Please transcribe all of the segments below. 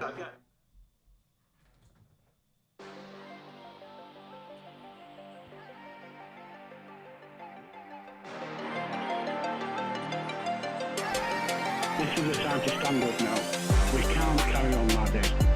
okay? This is a time to stand up now. We can't carry on like this.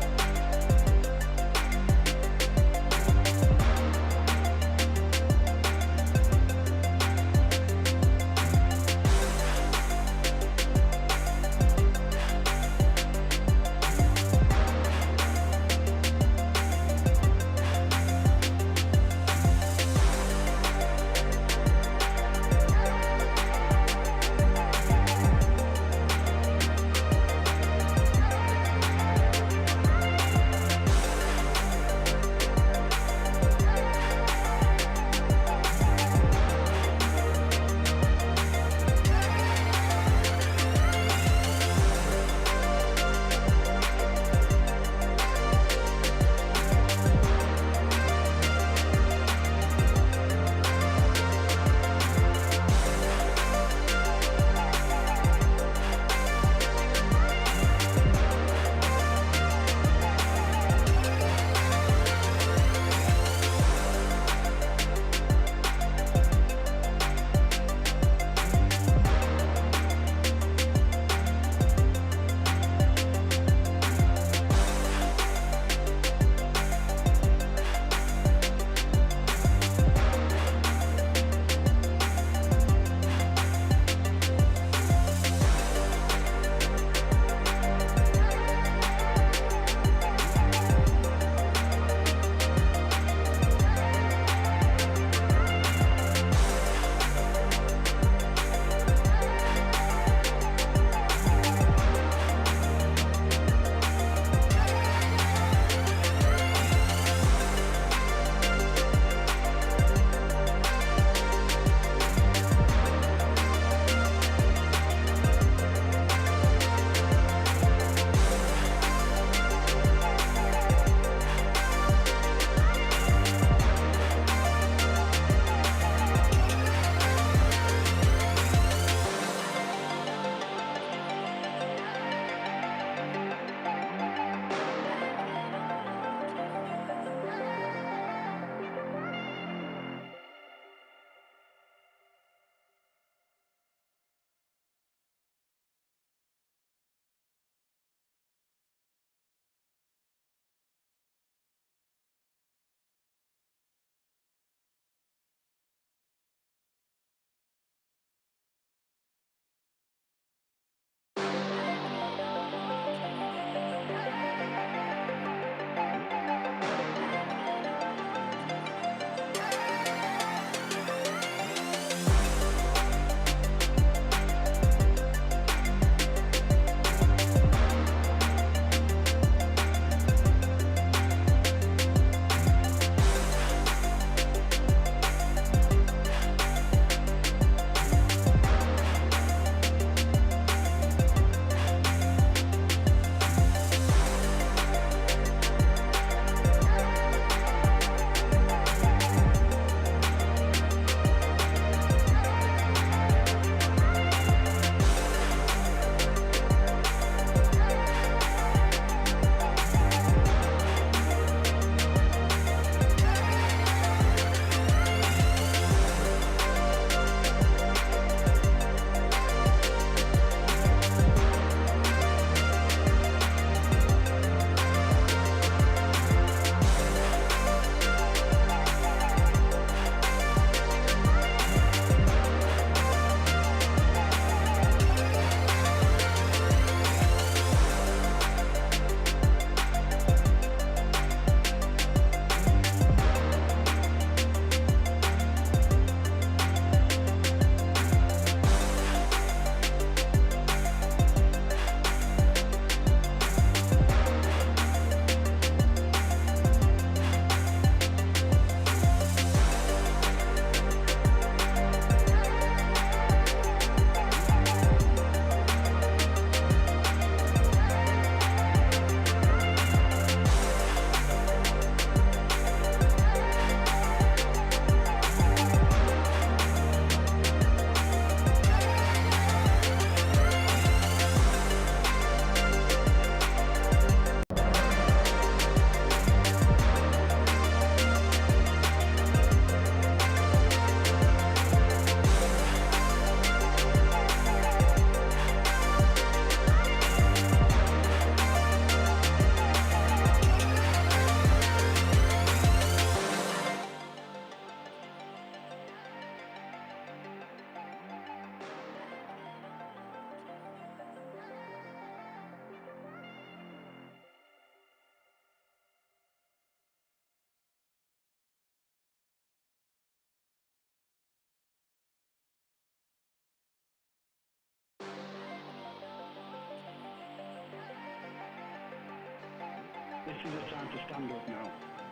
This is a time to stand up now.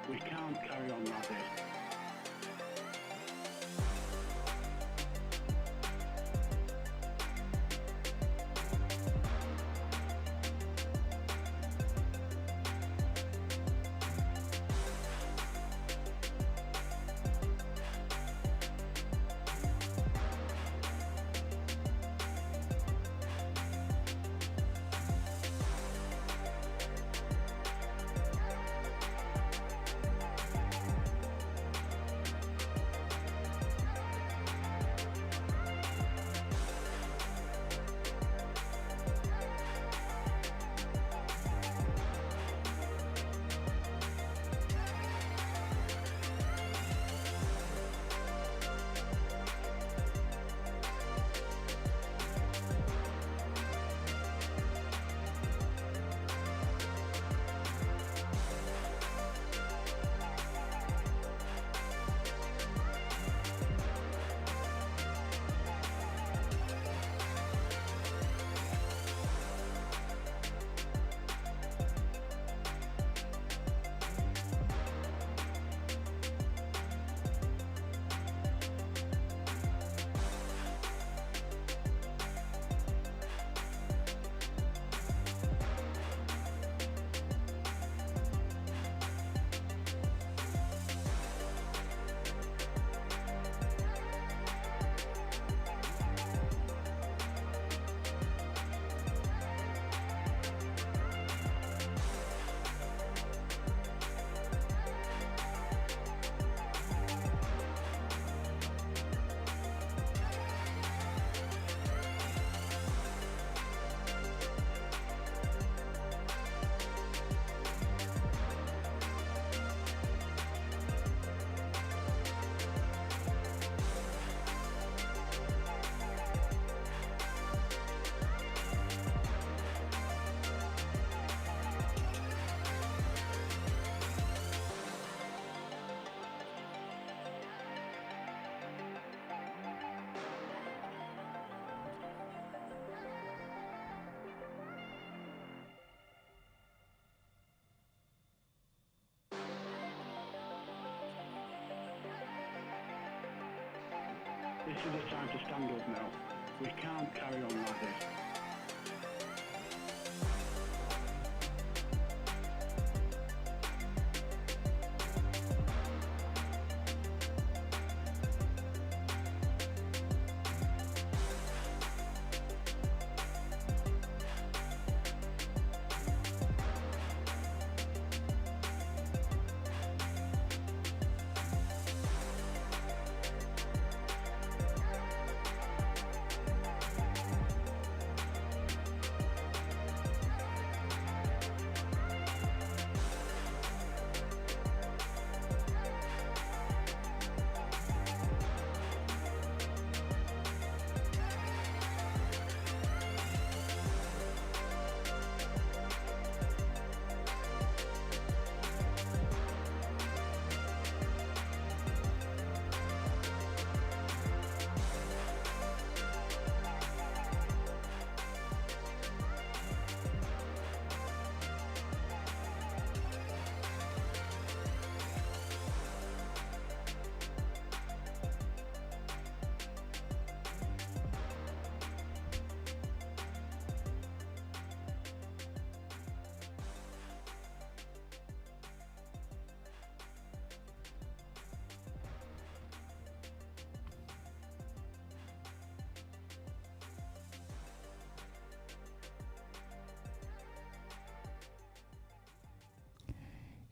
We can't carry on like this. This is a time to stand up now. We can't carry on like this.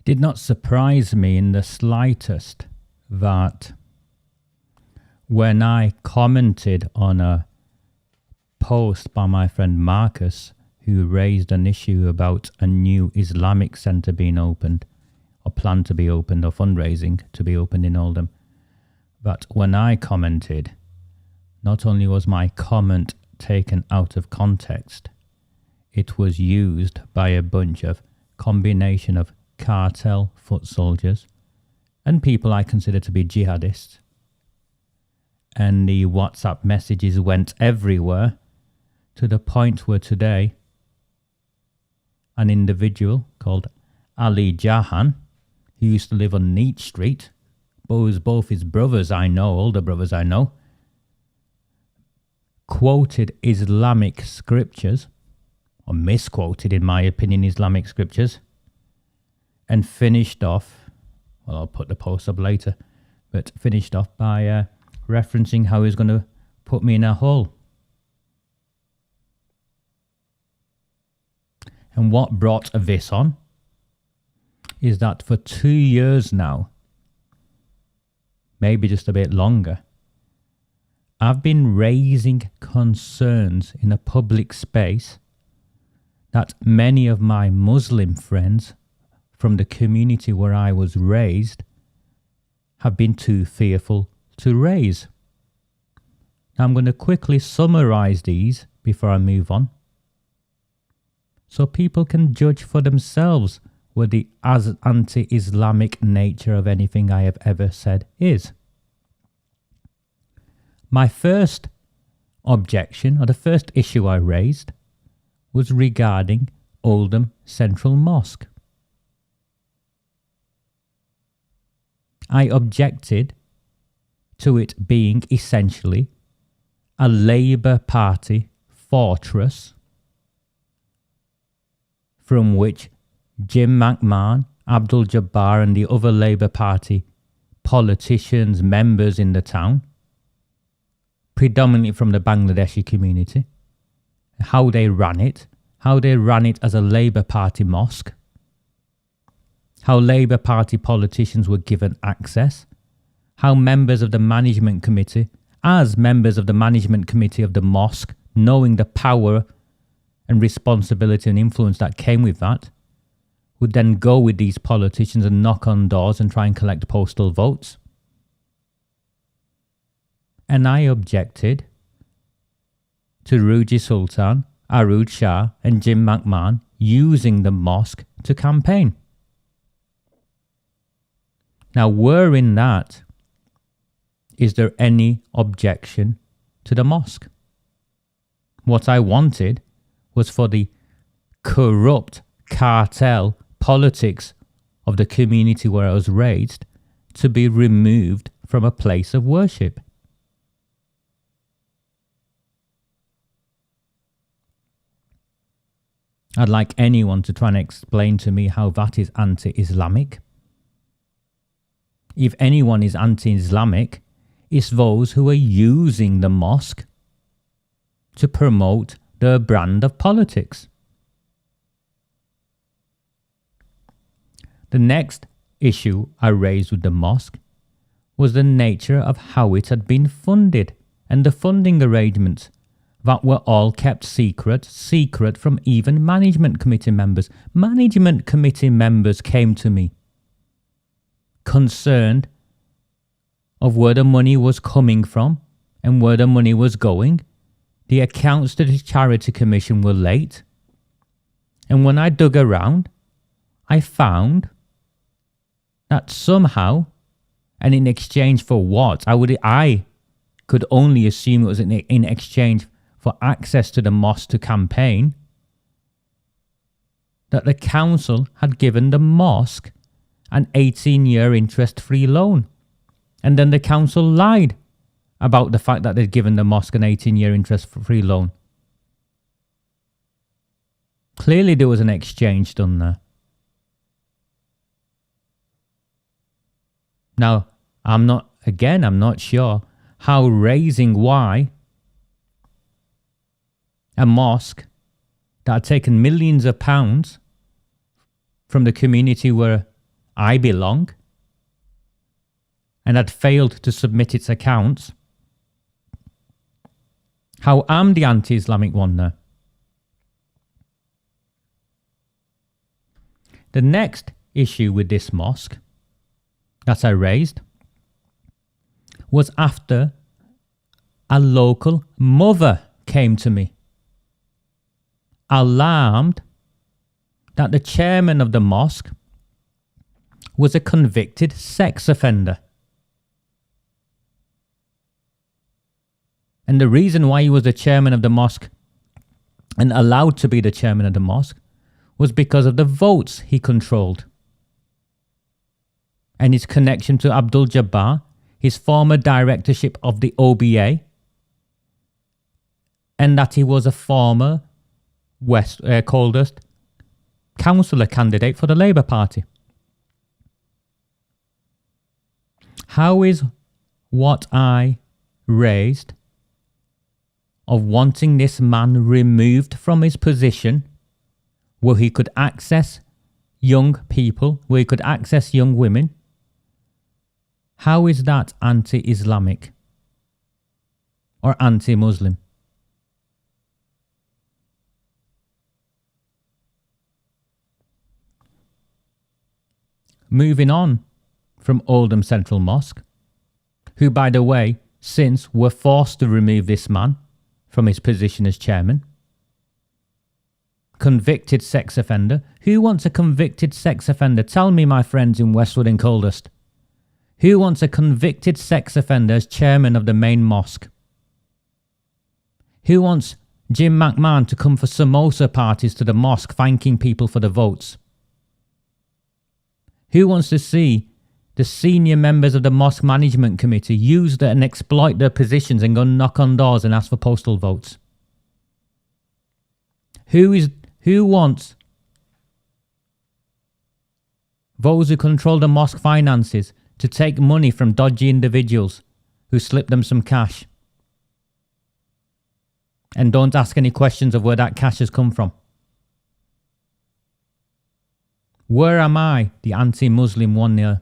Did not surprise me in the slightest that when I commented on a post by my friend Marcus, who raised an issue about a new Islamic Centre being opened, or planned to be opened, or fundraising to be opened in Oldham, that when I commented, not only was my comment taken out of context, it was used by a bunch of combination of cartel foot soldiers and people I consider to be jihadists. And the WhatsApp messages went everywhere to the point where today an individual called Ali Jahan, who used to live on Neat Street, both his brothers I know, older brothers I know, quoted Islamic scriptures, or misquoted, in my opinion, Islamic scriptures, and finished off, well, I'll put the post up later, but finished off by referencing how he's going to put me in a hole. And what brought this on is that for 2 years now, maybe just a bit longer, I've been raising concerns in a public space that many of my Muslim friends from the community where I was raised have been too fearful to raise. Now I'm going to quickly summarize these before I move on, so people can judge for themselves what the anti-Islamic nature of anything I have ever said is. My first objection, or the first issue I raised, was regarding Oldham Central Mosque. I objected to it being essentially a Labour Party fortress from which JIM McMAHON, Abdul Jabbar and the other Labour Party politicians, members in the town, predominantly from the Bangladeshi community, how they ran it as a Labour Party mosque, how Labour Party politicians were given access, how members of the management committee, as members of the management committee of the mosque, knowing the power and responsibility and influence that came with that, would then go with these politicians and knock on doors and try and collect postal votes. And I objected to Ruji Sultan, Arood Shah and JIM McMAHON using the mosque to campaign. Now, wherein that, is there any objection to the mosque? What I wanted was for the corrupt cartel politics of the community where I was raised to be removed from a place of worship. I'd like anyone to try and explain to me how that is anti-Islamic. If anyone is anti-Islamic, it's those who are using the mosque to promote their brand of politics. The next issue I raised with the mosque was the nature of how it had been funded and the funding arrangements that were all kept secret from even management committee members. Management committee members came to me concerned of where the money was coming from and where the money was going. The accounts to the Charity Commission were late. And when I dug around, I found that somehow, and in exchange for what, I could only assume it was in exchange for access to the mosque to campaign, that the council had given the mosque an 18-year interest-free loan. And then the council lied about the fact that they'd given the mosque an 18-year interest-free loan. Clearly there was an exchange done there. Now, I'm not sure how raising why a mosque that had taken millions of pounds from the community where I belong and had failed to submit its accounts, how I'm the anti-Islamic one there. The next issue with this mosque that I raised was after a local mother came to me, alarmed that the chairman of the mosque was a convicted sex offender. And the reason why he was the chairman of the mosque and allowed to be the chairman of the mosque was because of the votes he controlled and his connection to Abdul Jabbar, his former directorship of the OBA, and that he was a former Coldhurst councillor candidate for the Labour Party. How is what I raised of wanting this man removed from his position where he could access young people, where he could access young women, how is that anti-Islamic or anti-Muslim? Moving on from Oldham Central Mosque, who, by the way, since were forced to remove this man from his position as chairman. Convicted sex offender. Who wants a convicted sex offender? Tell me, my friends in Westwood and Coldhurst. Who wants a convicted sex offender as chairman of the main mosque? Who wants JIM McMAHON to come for samosa parties to the mosque, thanking people for the votes? Who wants to see the senior members of the mosque management committee use and exploit their positions and go knock on doors and ask for postal votes? Who wants those who control the mosque finances to take money from dodgy individuals who slip them some cash and don't ask any questions of where that cash has come from? Where am I, the anti-Muslim one here?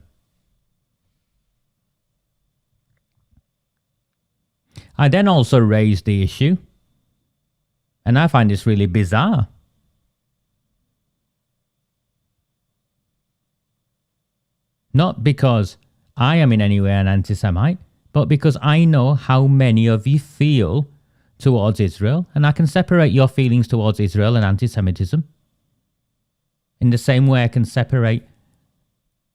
I then also raised the issue, and I find this really bizarre. Not because I am in any way an anti-Semite, but because I know how many of you feel towards Israel, and I can separate your feelings towards Israel and anti-Semitism. In the same way I can separate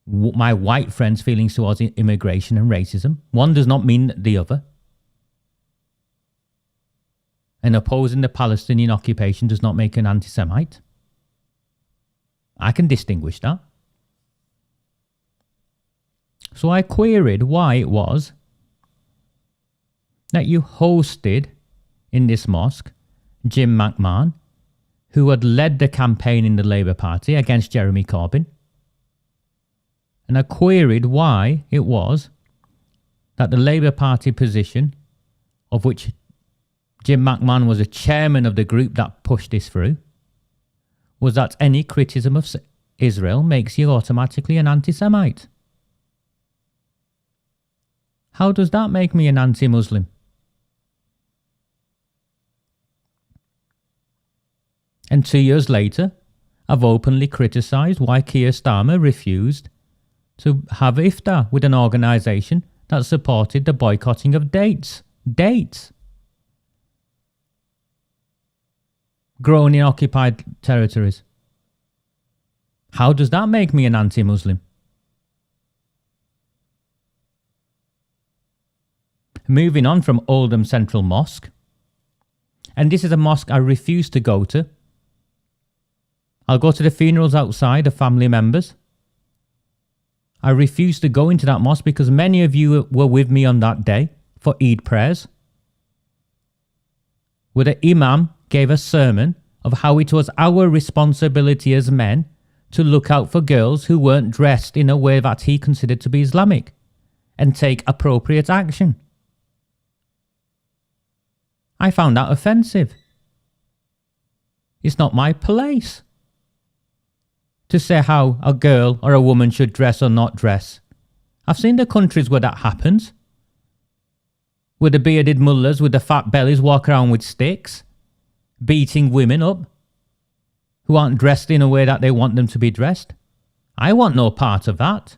my white friends' feelings towards immigration and racism. One does not mean the other. And opposing the Palestinian occupation does not make an anti-Semite. I can distinguish that. So I queried why it was that you hosted in this mosque JIM McMAHON, who had led the campaign in the Labour Party against Jeremy Corbyn. And I queried why it was that the Labour Party position, of which JIM McMAHON was a chairman of the group that pushed this through, was that any criticism of Israel makes you automatically an anti-Semite. How does that make me an anti-Muslim? And 2 years later, I've openly criticised why Keir Starmer refused to have Iftar with an organisation that supported the boycotting of dates. Dates! Grown in occupied territories. How does that make me an anti-Muslim? Moving on from Oldham Central Mosque. And this is a mosque I refuse to go to. I'll go to the funerals outside of family members. I refuse to go into that mosque because many of you were with me on that day for Eid prayers, where the Imam gave a sermon of how it was our responsibility as men to look out for girls who weren't dressed in a way that he considered to be Islamic and take appropriate action. I found that offensive. It's not my place to say how a girl or a woman should dress or not dress. I've seen the countries where that happens, where the bearded mullahs with the fat bellies walk around with sticks, beating women up who aren't dressed in a way that they want them to be dressed. I want no part of that.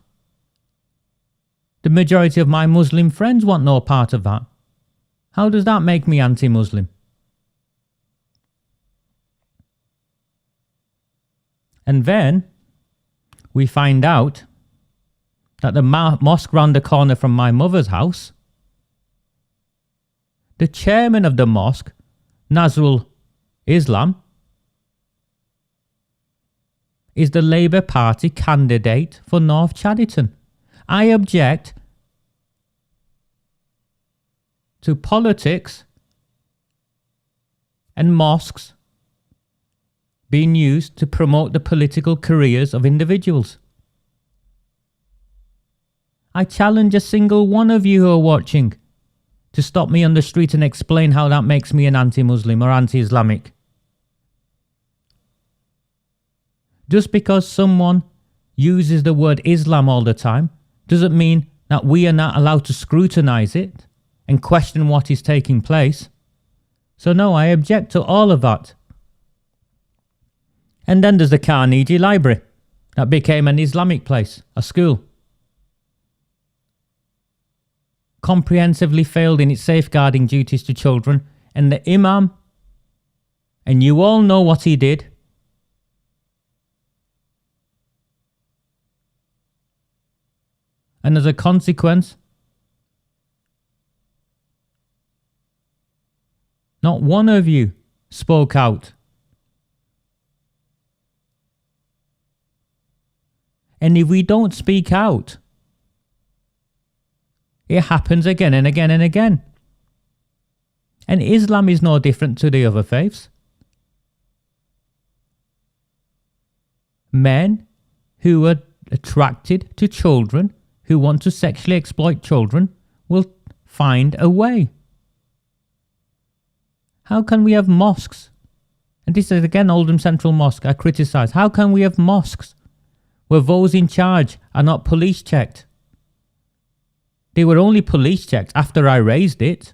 The majority of my Muslim friends want no part of that. How does that make me anti-Muslim? And then we find out that the mosque round the corner from my mother's house, the chairman of the mosque, Nazrul Islam, is the Labour Party candidate for North Chadderton. I object to politics and mosques being used to promote the political careers of individuals. I challenge a single one of you who are watching to stop me on the street and explain how that makes me an anti-Muslim or anti-Islamic. Just because someone uses the word Islam all the time doesn't mean that we are not allowed to scrutinise it and question what is taking place. So no, I object to all of that. And then there's the Carnegie Library that became an Islamic place, a school. Comprehensively failed in its safeguarding duties to children, and the Imam, and you all know what he did. And as a consequence, not one of you spoke out. And if we don't speak out, it happens again and again and again. And Islam is no different to the other faiths. Men who are attracted to children, who want to sexually exploit children, will find a way. How can we have mosques? And this is again Oldham Central Mosque I criticise. How can we have mosques where those in charge are not police checked? They were only police checked after I raised it.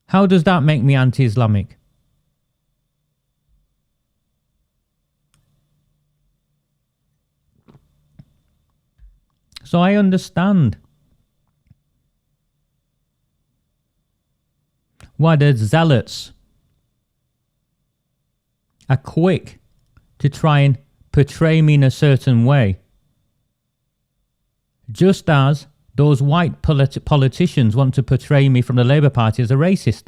How does that make me anti-Islamic? So I understand why the zealots are quick to try and portray me in a certain way. Just as those white politicians want to portray me from the Labour Party as a racist.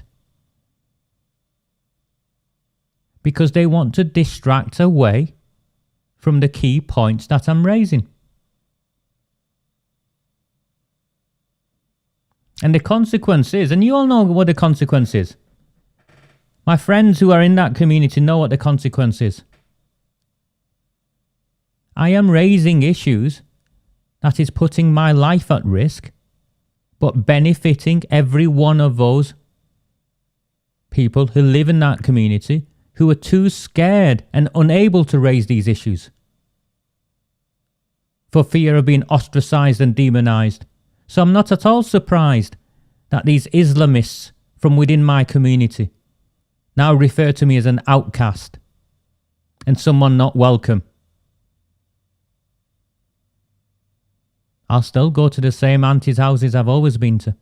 Because they want to distract away from the key points that I'm raising. And the consequence is, and you all know what the consequence is. My friends who are in that community know what the consequence is. I am raising issues that is putting my life at risk, but benefiting every one of those people who live in that community who are too scared and unable to raise these issues for fear of being ostracised and demonised. So I'm not at all surprised that these Islamists from within my community now refer to me as an outcast and someone not welcome. I'll still go to the same aunties' houses I've always been to.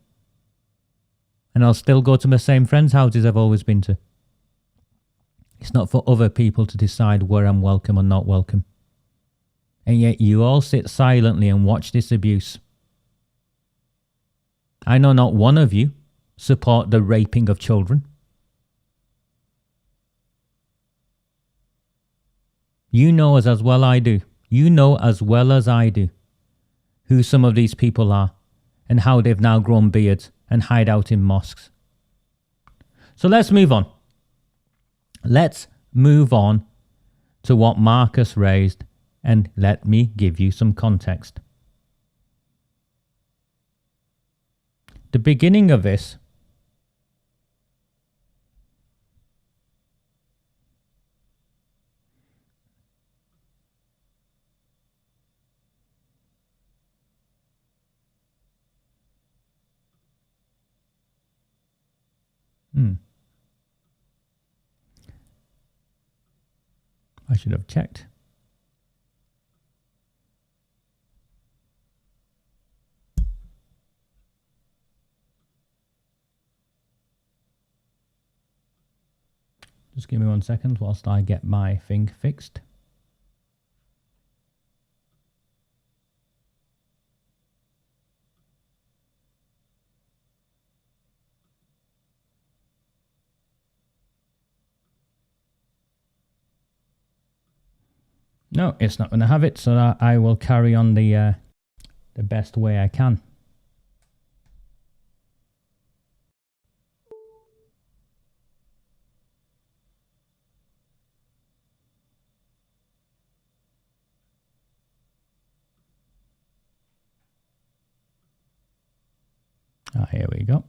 And I'll still go to the same friends' houses I've always been to. It's not for other people to decide where I'm welcome or not welcome. And yet you all sit silently and watch this abuse. I know not one of you support the raping of children. You know as well I do. You know as well as I do who some of these people are and how they've now grown beards and hide out in mosques. So let's move on. Let's move on to what Marcus raised, and let me give you some context. The beginning of this I should have checked. Just give me 1 second whilst I get my thing fixed. No, it's not going to have it, so I will carry on the best way I can. Here we go.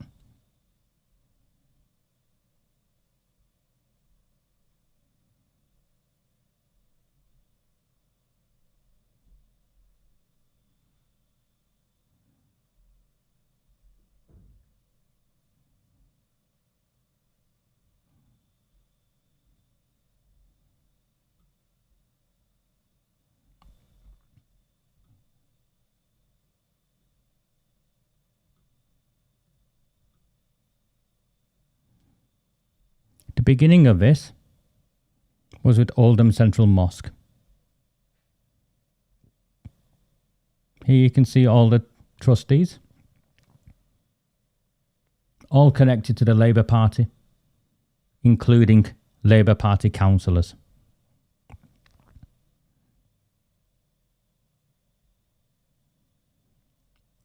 The beginning of this was with Oldham Central Mosque. Here you can see all the trustees, all connected to the Labour Party, including Labour Party councillors.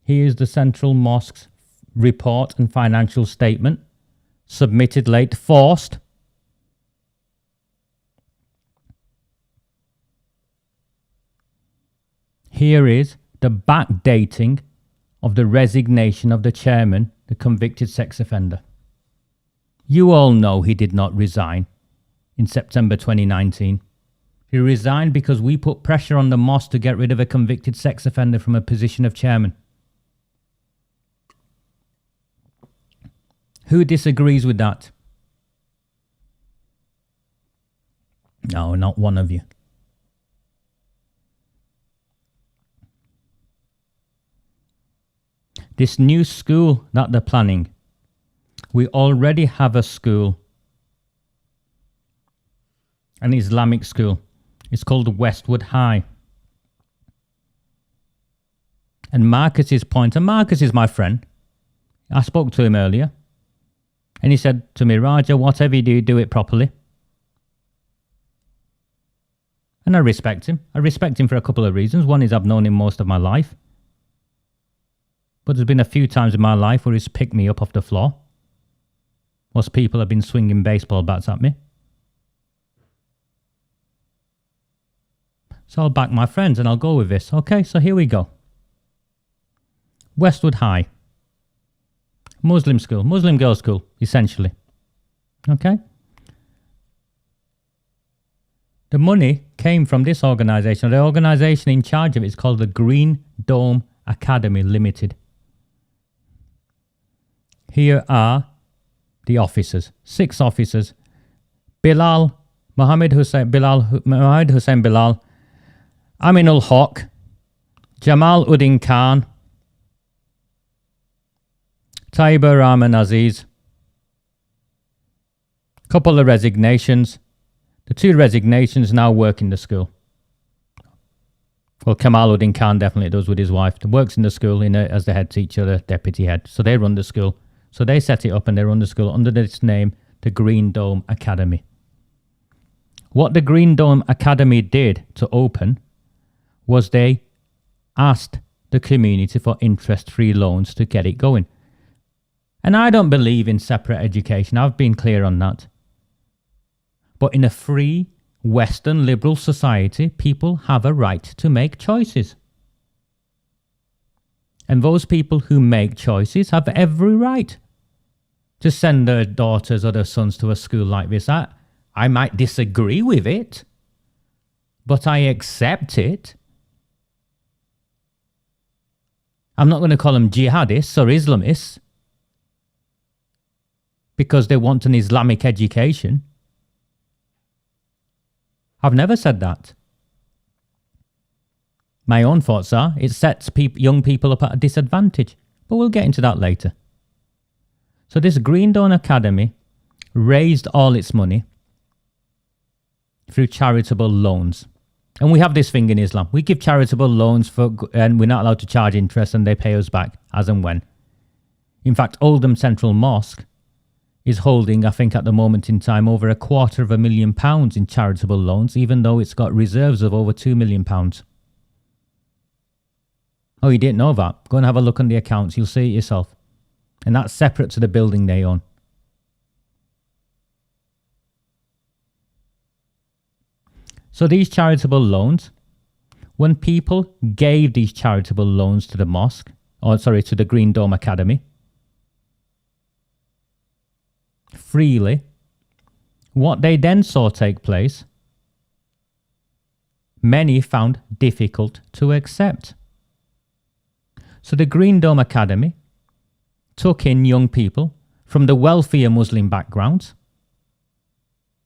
Here is the Central Mosque's report and financial statement, submitted late, forced. Here is the backdating of the resignation of the chairman, the convicted sex offender. You all know he did not resign in September 2019. He resigned because we put pressure on the mosque to get rid of a convicted sex offender from a position of chairman. Who disagrees with that? No, not one of you. This new school that they're planning, we already have a school, an Islamic school. It's called Westwood High. And Marcus's point, and Marcus is my friend. I spoke to him earlier. And he said to me, Raja, whatever you do, do it properly. And I respect him. I respect him for a couple of reasons. One is I've known him most of my life. But there's been a few times in my life where he's picked me up off the floor. Whilst people have been swinging baseball bats at me. So I'll back my friends and I'll go with this. Okay, so here we go. Westwood High. Muslim school, Muslim girls' school, essentially. Okay? The money came from this organisation. The organisation in charge of it is called the Green Dome Academy Limited. Here are the officers, 6 officers. Mohammed Hussein Bilal, Aminul Haq, Jamal Uddin Khan, Taiba Rahman Aziz. Couple of resignations. The 2 resignations now work in the school. Well, Kamaluddin Khan definitely does with his wife. Works in the school as the head teacher, the deputy head. So they run the school. So they set it up and they run the school under this name, the Green Dome Academy. What the Green Dome Academy did to open was they asked the community for interest-free loans to get it going. And I don't believe in separate education. I've been clear on that. But in a free, Western liberal society, people have a right to make choices. And those people who make choices have every right to send their daughters or their sons to a school like this. I might disagree with it, but I accept it. I'm not going to call them jihadists or Islamists because they want an Islamic education. I've never said that. My own thoughts are it sets young people up at a disadvantage, but we'll get into that later. So this Green Dome Academy raised all its money through charitable loans. And we have this thing in Islam. We give charitable loans and we're not allowed to charge interest and they pay us back as and when. In fact, Oldham Central Mosque is holding, I think at the moment in time, over £250,000 in charitable loans, even though it's got reserves of over £2 million. Oh, you didn't know that? Go and have a look on the accounts, you'll see it yourself. And that's separate to the building they own. So these charitable loans, when people gave these charitable loans to the mosque, to the Green Dome Academy, freely, what they then saw take place, many found difficult to accept. So the Green Dome Academy took in young people from the wealthier Muslim backgrounds,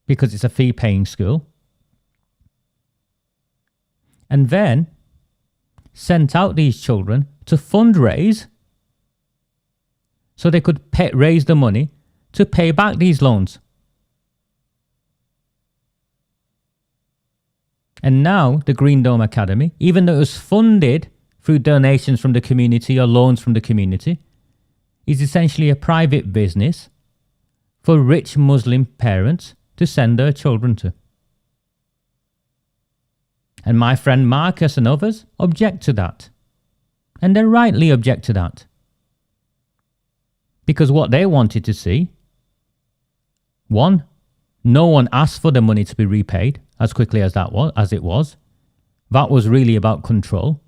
because it's a fee-paying school, and then sent out these children to fundraise so they could raise the money to pay back these loans. And now the Green Dome Academy, even though it was funded through donations from the community or loans from the community, is essentially a private business for rich Muslim parents to send their children to. And my friend Marcus and others object to that. And they rightly object to that. Because what they wanted to see, one, no one asked for the money to be repaid as quickly as it was. That was really about control.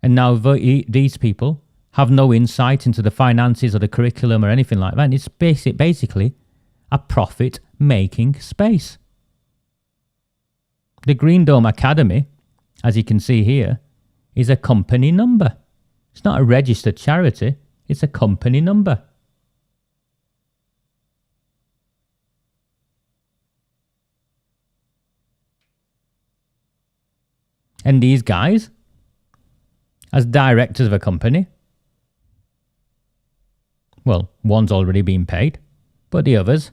And now these people have no insight into the finances or the curriculum or anything like that. And it's basically a profit-making space. The Green Dome Academy, as you can see here, is a company number. It's not a registered charity, it's a company number. And these guys, as directors of a company, well, one's already been paid, but the others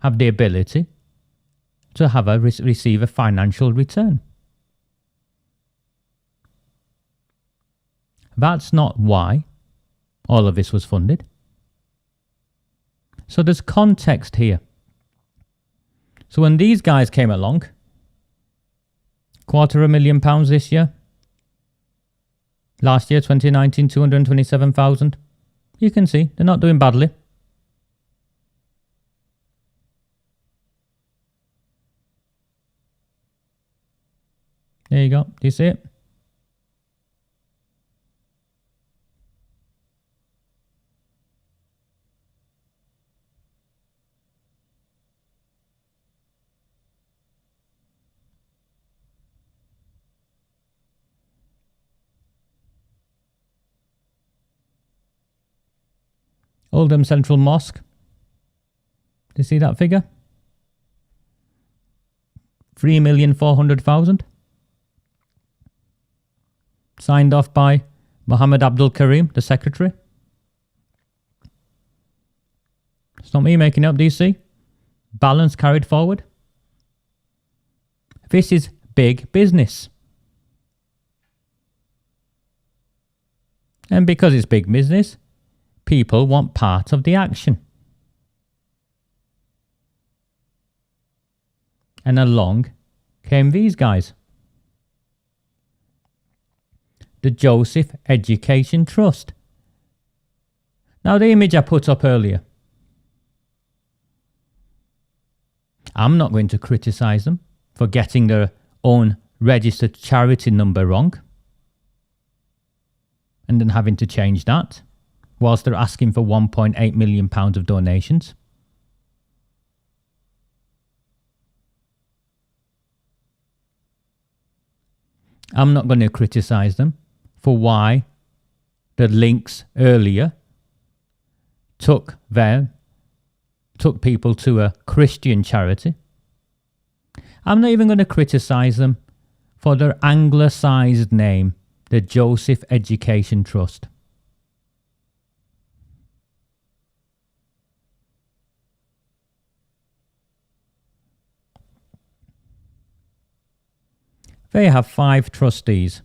have the ability to have receive a financial return. That's not why all of this was funded. So there's context here. So when these guys came along, £250,000 this year, last year 2019 227,000, you can see they're not doing badly. There you go. Do you see it? Oldham Central Mosque. Do you see that figure? 3,400,000. Signed off by Mohammed Abdul Karim, the secretary. It's not me making it up, do you see? Balance carried forward. This is big business. And because it's big business, people want part of the action. And along came these guys. The Joseph Education Trust. Now the image I put up earlier, I'm not going to criticise them for getting their own registered charity number wrong and then having to change that whilst they're asking for £1.8 million of donations. I'm not going to criticise them for why the links earlier took people to a Christian charity. I'm not even going to criticise them for their anglicised name, the Joseph Education Trust. They have 5 trustees.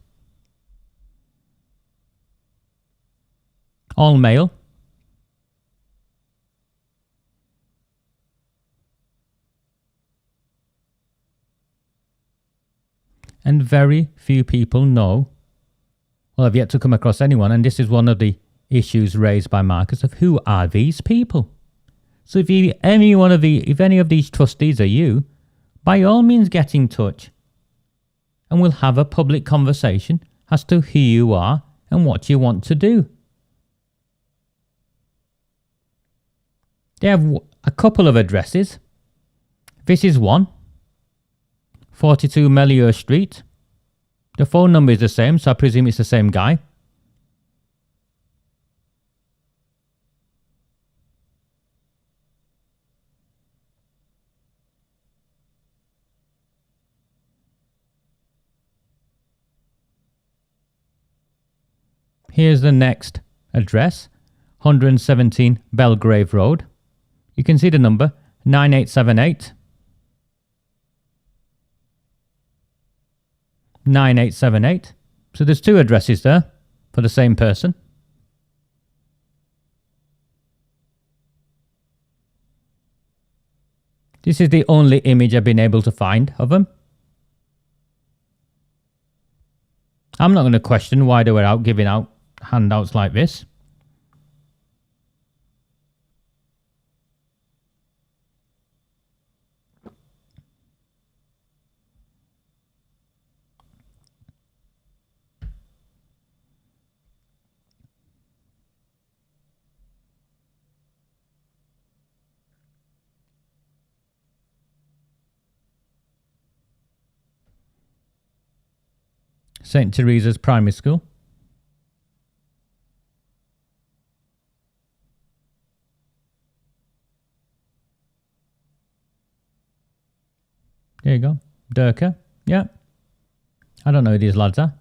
All male, And very few people know, well, I've yet to come across anyone, and this is one of the issues raised by Marcus, of who are these people. So if any of these trustees are you, by all means get in touch, and we'll have a public conversation as to who you are and what you want to do. They have a couple of addresses. This is one, 42 Melior Street. The phone number is the same, so I presume it's the same guy. Here's the next address, 117 Belgrave Road. You can see the number, 9878. 9878. So there's two addresses there for the same person. This is the only image I've been able to find of them. I'm not going to question why they were out giving out handouts like this. St. Teresa's Primary School. There you go. Durka. Yeah. I don't know who these lads are.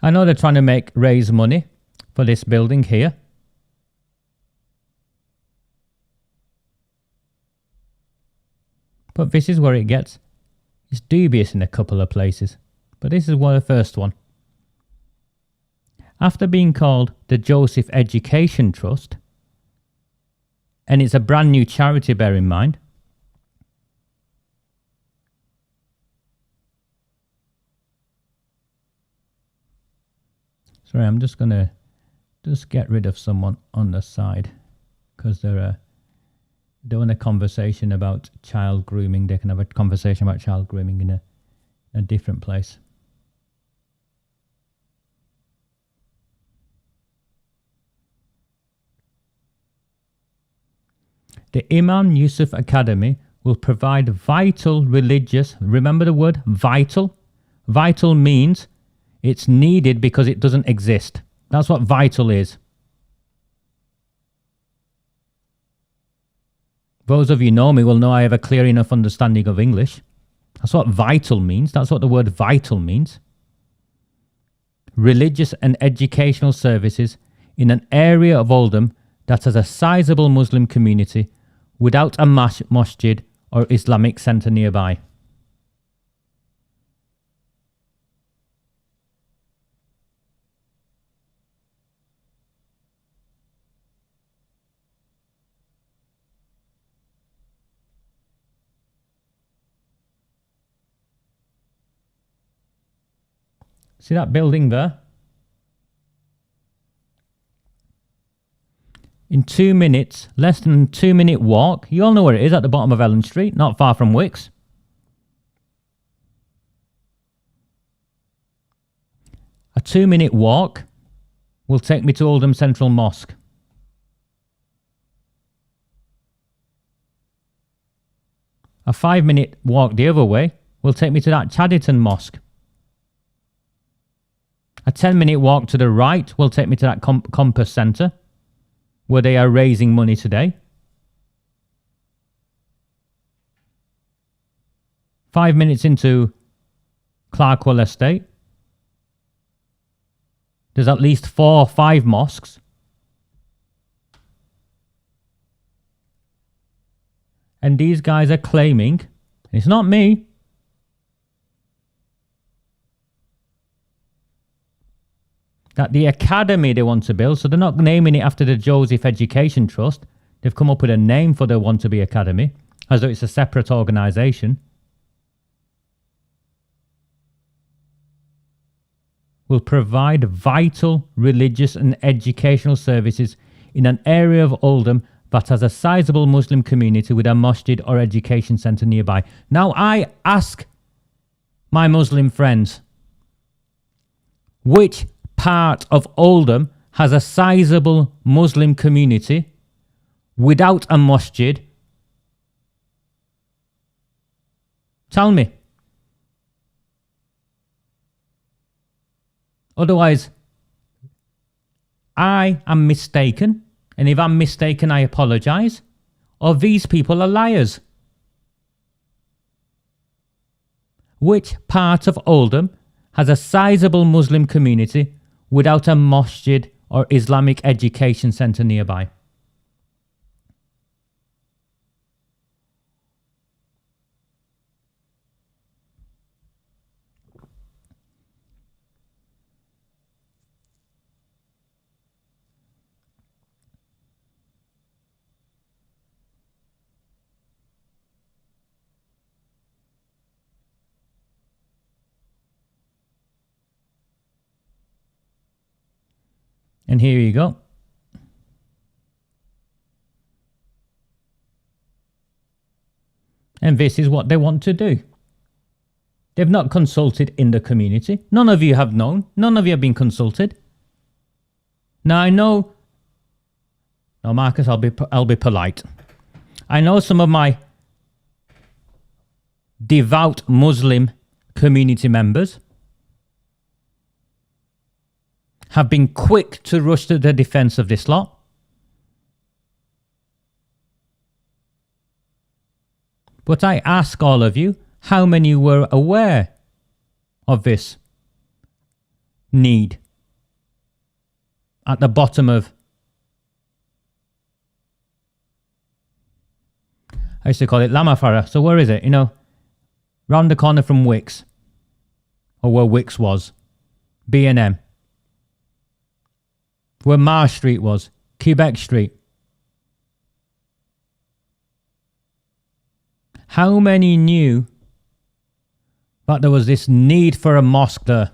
I know they're trying to raise money for this building here. But this is where it gets. It's dubious in a couple of places. But this is the first one. After being called the Joseph Education Trust, and it's a brand new charity, bear in mind. Sorry, I'm just going to get rid of someone on the side because they're doing a conversation about child grooming. They can have a conversation about child grooming in a different place. The Imam Yusuf Academy will provide vital religious, remember the word vital? Vital means it's needed because it doesn't exist. That's what vital is. Those of you who know me will know I have a clear enough understanding of English. That's what vital means. That's what the word vital means. Religious and educational services in an area of Oldham that has a sizable Muslim community without a masjid or Islamic Centre nearby. See that building there? In 2 minutes, less than a 2-minute walk. You all know where it is, at the bottom of Ellen Street, not far from Wicks. A 2-minute walk will take me to Oldham Central Mosque. A 5-minute walk the other way will take me to that Chadderton Mosque. A 10-minute walk to the right will take me to that Compass Centre, where they are raising money today. 5 minutes into Clarkwell Estate, there's at least 4 or 5 mosques. And these guys are claiming, and it's not me, that the academy they want to build, so they're not naming it after the Joseph Education Trust. They've come up with a name for the want-to-be academy, as though it's a separate organisation. will provide vital religious and educational services in an area of Oldham that has a sizable Muslim community with a masjid or education centre nearby. Now I ask my Muslim friends, which part of Oldham has a sizable Muslim community without a masjid? Tell me. Otherwise, I am mistaken, and if I'm mistaken, I apologise, or these people are liars. Which part of Oldham has a sizable Muslim community without a masjid or Islamic education centre nearby? And here you go. And this is what they want to do. They've not consulted in the community. None of you have known. None of you have been consulted. Now I know... No, Marcus, I'll be polite. I know some of my devout Muslim community members have been quick to rush to the defence of this lot. But I ask all of you, how many were aware of this need at the bottom of... I used to call it Lamafara. So where is it? You know, round the corner from Wicks. Or where Wicks was. B&M. Where Marsh Street was. Quebec Street. How many knew that there was this need for a mosque there?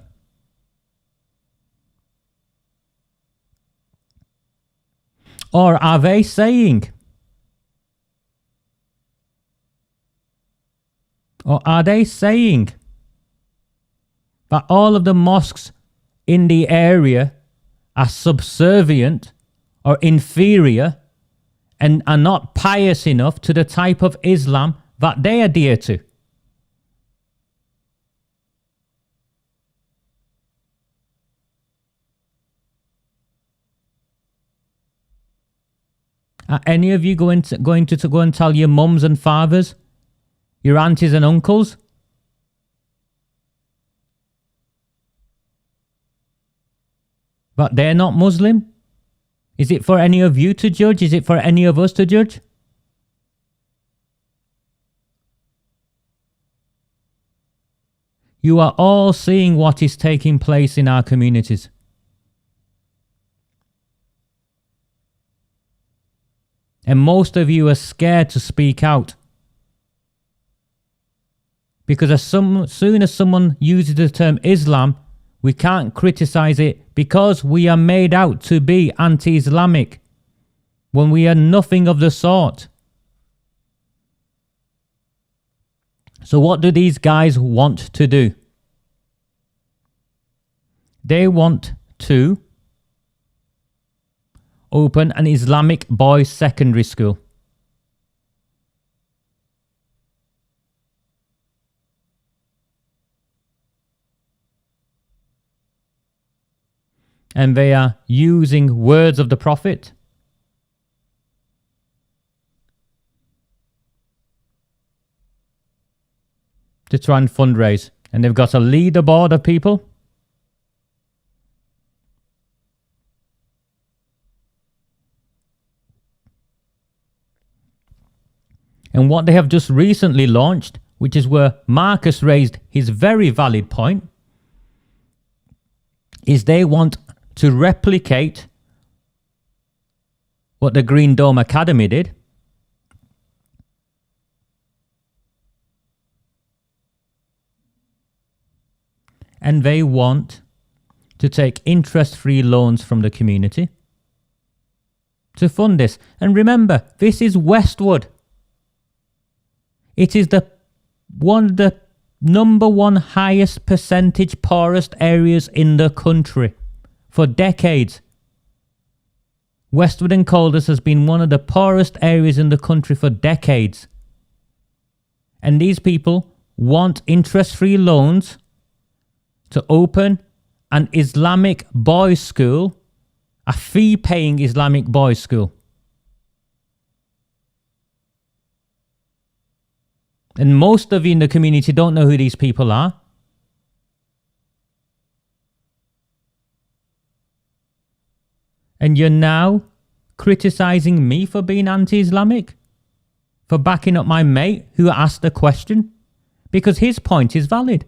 Or are they saying... Or are they saying that all of the mosques in the area are subservient or inferior and are not pious enough to the type of Islam that they adhere to? Are any of you going to go and tell your mums and fathers, your aunties and uncles, but they're not Muslim? Is it for any of you to judge? Is it for any of us to judge? You are all seeing what is taking place in our communities. And most of you are scared to speak out. Because as soon as someone uses the term Islam, we can't criticize it because we are made out to be anti-Islamic when we are nothing of the sort. So what do these guys want to do? They want to open an Islamic boys' secondary school. And they are using words of the Prophet to try and fundraise. And they've got a leaderboard of people. And what they have just recently launched, which is where Marcus raised his very valid point, is they want to replicate what the Green Dome Academy did. And they want to take interest-free loans from the community to fund this. And remember, this is Westwood. It is one of the number one highest percentage poorest areas in the country for decades. Westwood and Coldhurst has been one of the poorest areas in the country for decades. And these people want interest-free loans to open an Islamic boys' school, a fee-paying Islamic boys' school. And most of you in the community don't know who these people are. And you're now criticizing me for being anti-Islamic? For backing up my mate who asked the question? Because his point is valid.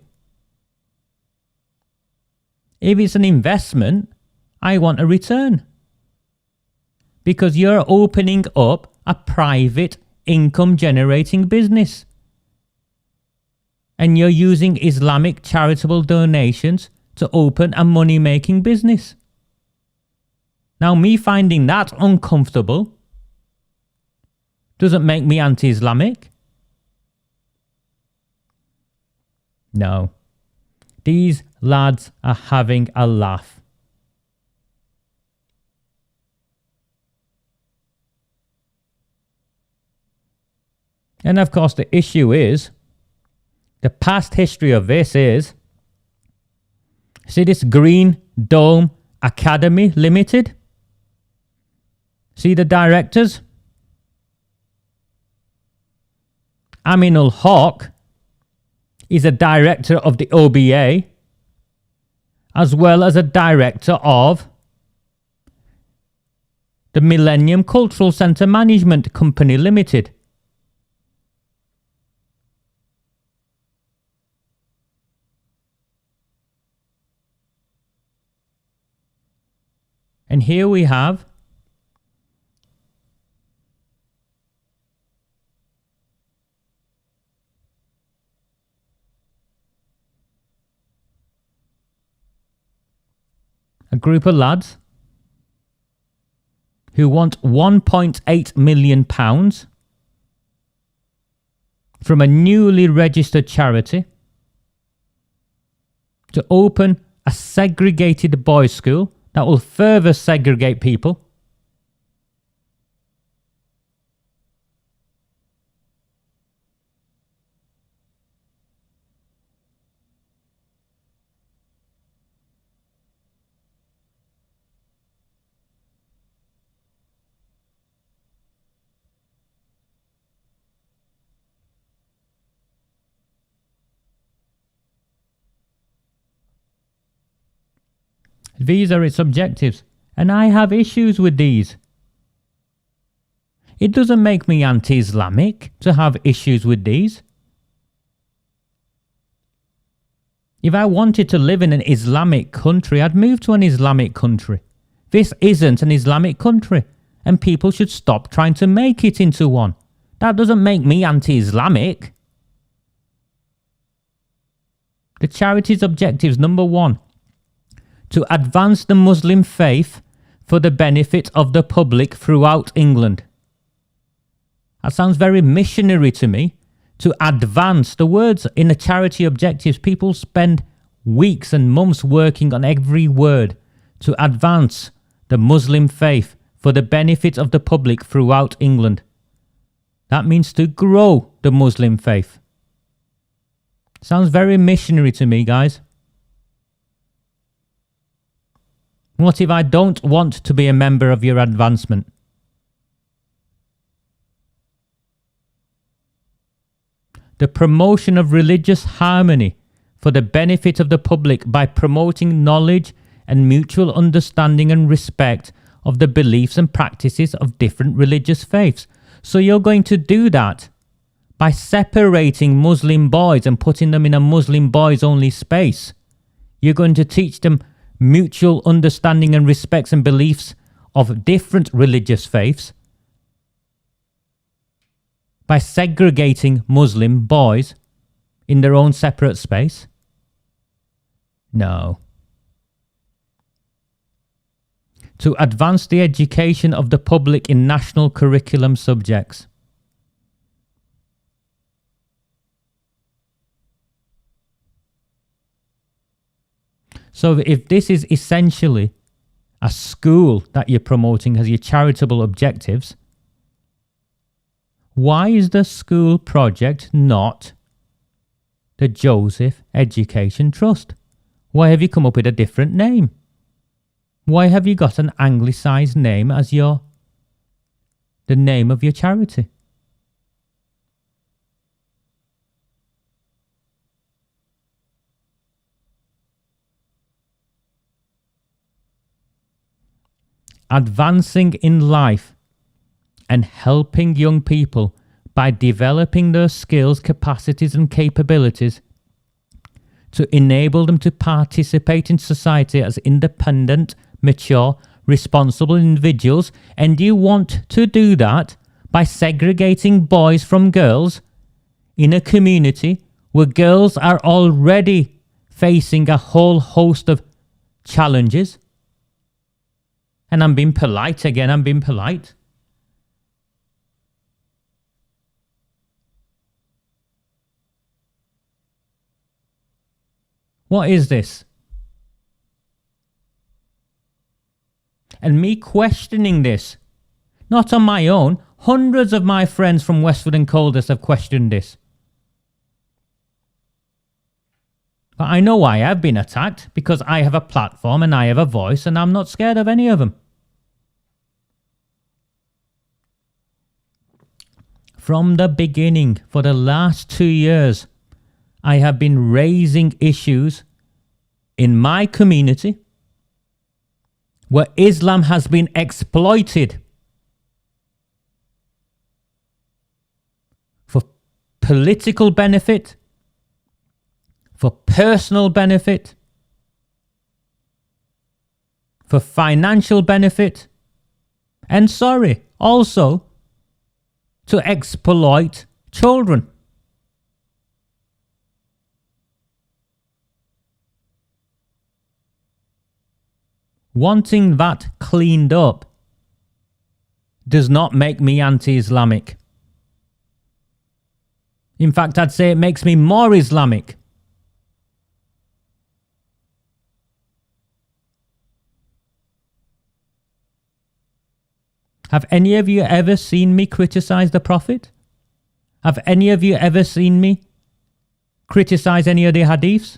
If it's an investment, I want a return. Because you're opening up a private income generating business. And you're using Islamic charitable donations to open a money-making business. Now, me finding that uncomfortable doesn't make me anti-Islamic. No. These lads are having a laugh. And of course, the issue is, the past history of this is, see this Green Dome Academy Limited? See the directors? Aminul Haq is a director of the OBA, as well as a director of the Millennium Cultural Centre Management Company Limited. And here we have a group of lads who want £1.8 million from a newly registered charity to open a segregated boys' school that will further segregate people. These are its objectives, and I have issues with these. It doesn't make me anti-Islamic to have issues with these. If I wanted to live in an Islamic country, I'd move to an Islamic country. This isn't an Islamic country, and people should stop trying to make it into one. That doesn't make me anti-Islamic. The charity's objectives, number 1, to advance the Muslim faith for the benefit of the public throughout England. That sounds very missionary to me. To advance the words in the charity objectives, people spend weeks and months working on every word. To advance the Muslim faith for the benefit of the public throughout England. That means to grow the Muslim faith. Sounds very missionary to me, guys. What if I don't want to be a member of your advancement? The promotion of religious harmony for the benefit of the public by promoting knowledge and mutual understanding and respect of the beliefs and practices of different religious faiths. So you're going to do that by separating Muslim boys and putting them in a Muslim boys only space. You're going to teach them mutual understanding and respects and beliefs of different religious faiths by segregating Muslim boys in their own separate space? No. to advance the education of the public in national curriculum subjects. So if this is essentially a school that you're promoting as your charitable objectives, why is the school project not the Joseph Education Trust? Why have you come up with a different name? Why have you got an anglicised name as the name of your charity? Advancing in life and helping young people by developing their skills, capacities and capabilities to enable them to participate in society as independent, mature, responsible individuals. And you want to do that by segregating boys from girls in a community where girls are already facing a whole host of challenges. And I'm being polite again, I'm being polite. What is this? And me questioning this, not on my own, hundreds of my friends from Westwood and Coldhurst have questioned this. But I know I have been attacked because I have a platform and I have a voice and I'm not scared of any of them. From the beginning, for the last 2 years, I have been raising issues in my community where Islam has been exploited for political benefit, for personal benefit, for financial benefit, and also to exploit children. Wanting that cleaned up does not make me anti-Islamic. In fact, I'd say it makes me more Islamic. Have any of you ever seen me criticize the Prophet? Have any of you ever seen me criticize any of the hadiths?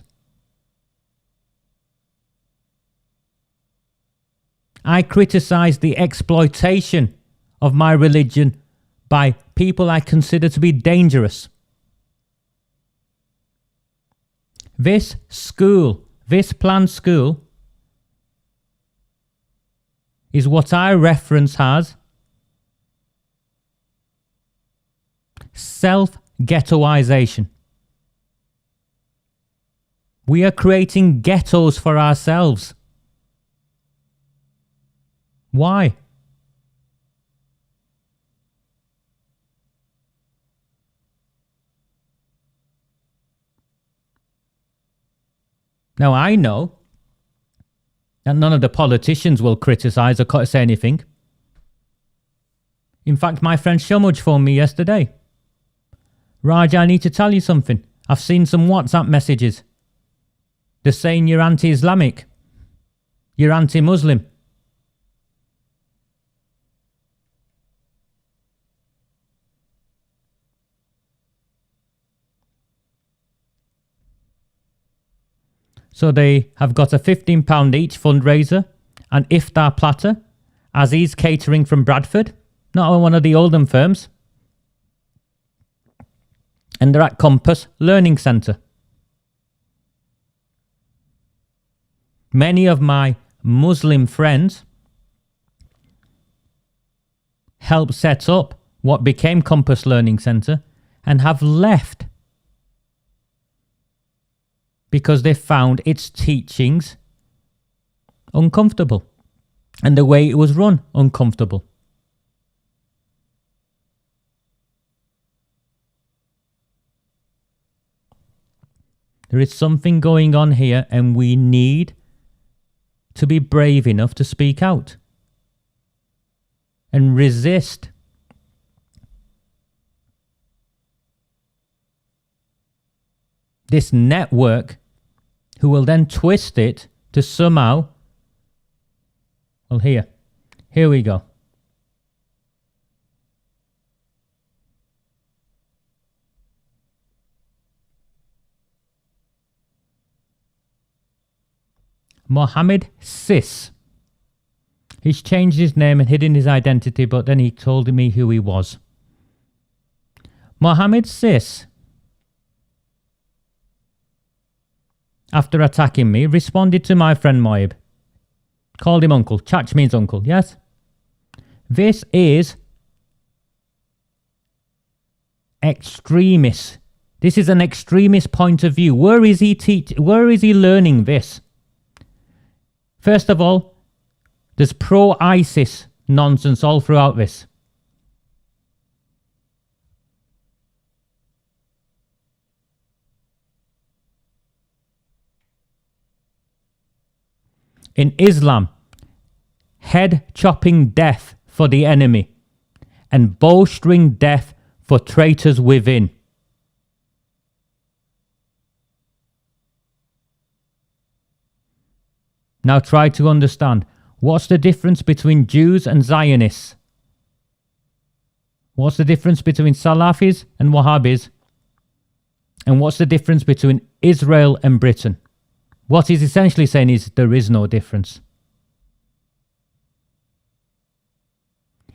I criticize the exploitation of my religion by people I consider to be dangerous. This school, this planned school, is what I reference as self-ghettoization. We are creating ghettos for ourselves. Why? Now I know that none of the politicians will criticize or say anything. In fact, my friend Shamuj phoned me yesterday. Raj, I need to tell you something. I've seen some WhatsApp messages. They're saying you're anti-Islamic. You're anti-Muslim. So they have got a £15 each fundraiser, an Iftar platter, Aziz Catering from Bradford, not one of the Oldham firms. And they're at Campus Learning Centre. Many of my Muslim friends helped set up what became Campus Learning Centre and have left because they found its teachings uncomfortable and the way it was run uncomfortable. There is something going on here and we need to be brave enough to speak out. and resist. This network, who will then twist it to somehow, well, here we go. Mohammed Sis. He's changed his name and hidden his identity, but then he told me who he was. Mohammed Sis, after attacking me, responded to my friend Moib. Called him uncle. Chach means uncle, yes? This is extremist. This is an extremist point of view. Where is he learning this? First of all, there's pro-ISIS nonsense all throughout this. In Islam, head-chopping death for the enemy and bowstring death for traitors within. Now try to understand, what's the difference between Jews and Zionists? What's the difference between Salafis and Wahhabis? And what's the difference between Israel and Britain? What he's essentially saying is there is no difference.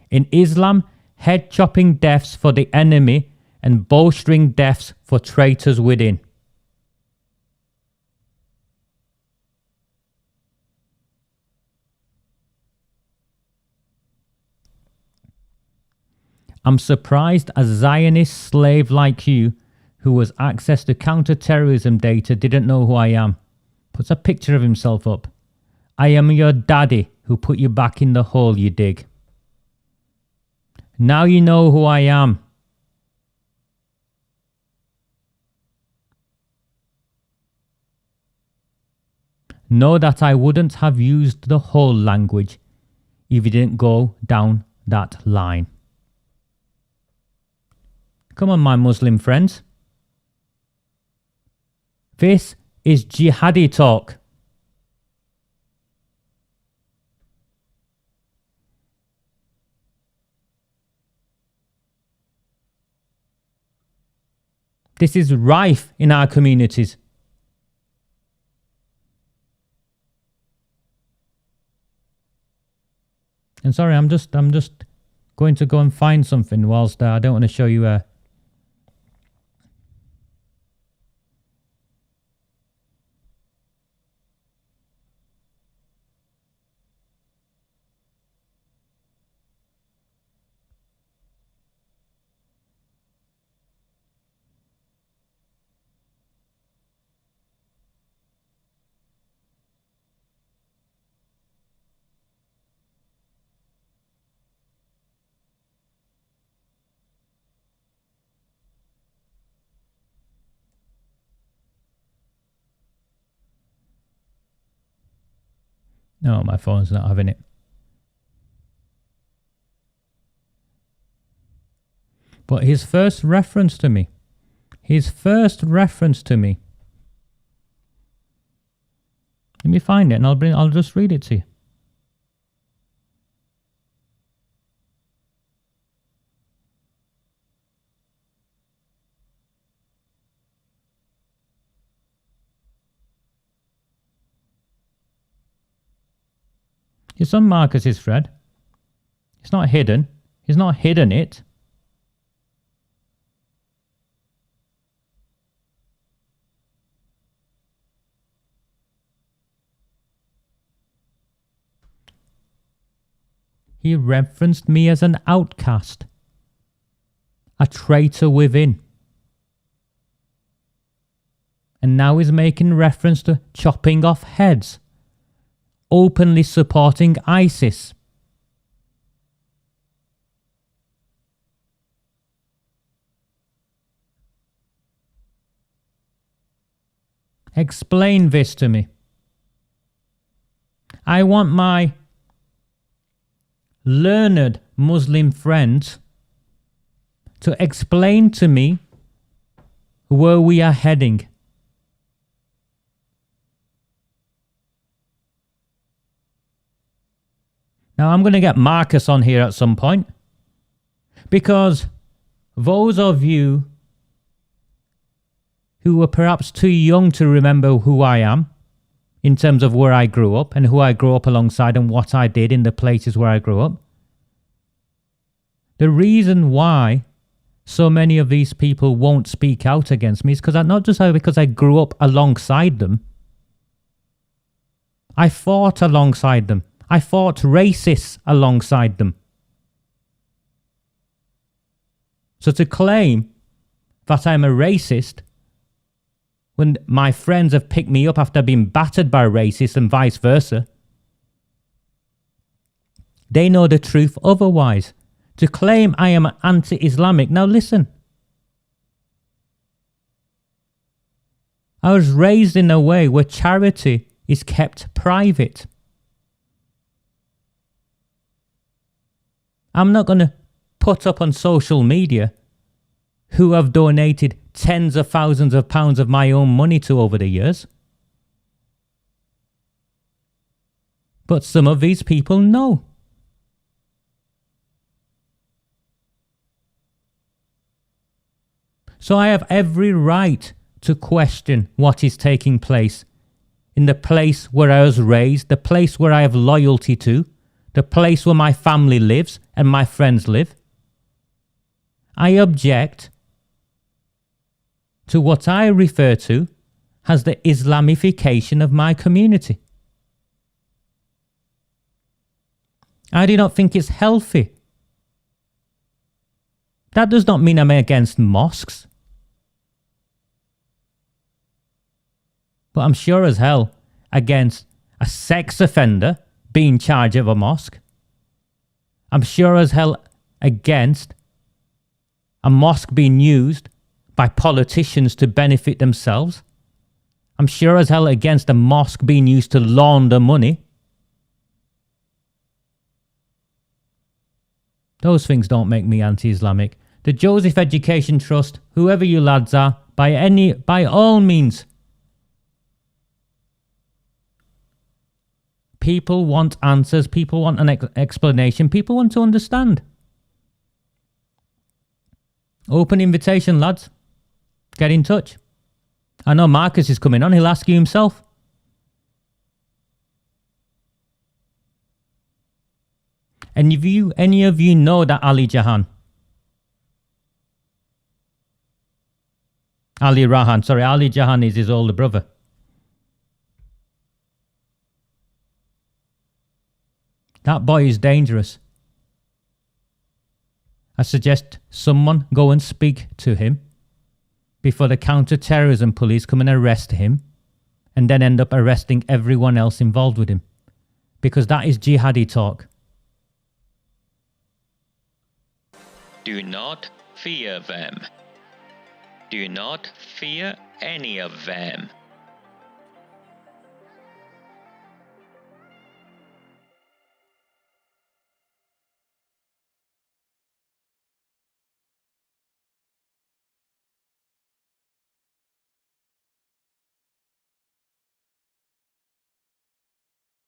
In Islam, head-chopping deaths for the enemy and bowstring deaths for traitors within. I'm surprised a Zionist slave like you, who has access to counter-terrorism data, didn't know who I am. Puts a picture of himself up. I am your daddy who put you back in the hole you dig. Now you know who I am. Know that I wouldn't have used the whole language if you didn't go down that line. Come on, my Muslim friends. This is jihadi talk. This is rife in our communities. And sorry, I'm just going to go and find something whilst I don't want to show you No, my phone's not having it. But his first reference to me. Let me find it and I'll just read it to you. It's on Marcus's thread. It's not hidden. He's not hidden it. He referenced me as an outcast, a traitor within. And now he's making reference to chopping off heads, openly supporting ISIS. Explain this to me. I want my learned Muslim friends to explain to me where we are heading. Now, I'm going to get Marcus on here at some point, because those of you who were perhaps too young to remember who I am in terms of where I grew up and who I grew up alongside and what I did in the places where I grew up, the reason why so many of these people won't speak out against me is not just because I grew up alongside them. I fought alongside them. I fought racists alongside them. So to claim that I'm a racist when my friends have picked me up after being battered by racists and vice versa, they know the truth otherwise. To claim I am anti-Islamic, now listen. I was raised in a way where charity is kept private. I'm not going to put up on social media who I've donated tens of thousands of pounds of my own money to over the years. But some of these people know. So I have every right to question what is taking place in the place where I was raised, the place where I have loyalty to, the place where my family lives and my friends live. I object to what I refer to as the Islamification of my community. I do not think it's healthy. That does not mean I'm against mosques. But I'm sure as hell against a sex offender being in charge of a mosque. I'm sure as hell against a mosque being used by politicians to benefit themselves. I'm sure as hell against a mosque being used to launder money. Those things don't make me anti-Islamic. The Joseph Education Trust, whoever you lads are, by all means, people want answers, people want an explanation, people want to understand. Open invitation, lads. Get in touch. I know Marcus is coming on, he'll ask you himself. And if any of you know that Ali Rahan is his older brother. That boy is dangerous. I suggest someone go and speak to him before the counter-terrorism police come and arrest him and then end up arresting everyone else involved with him. Because that is jihadi talk. Do not fear them. Do not fear any of them.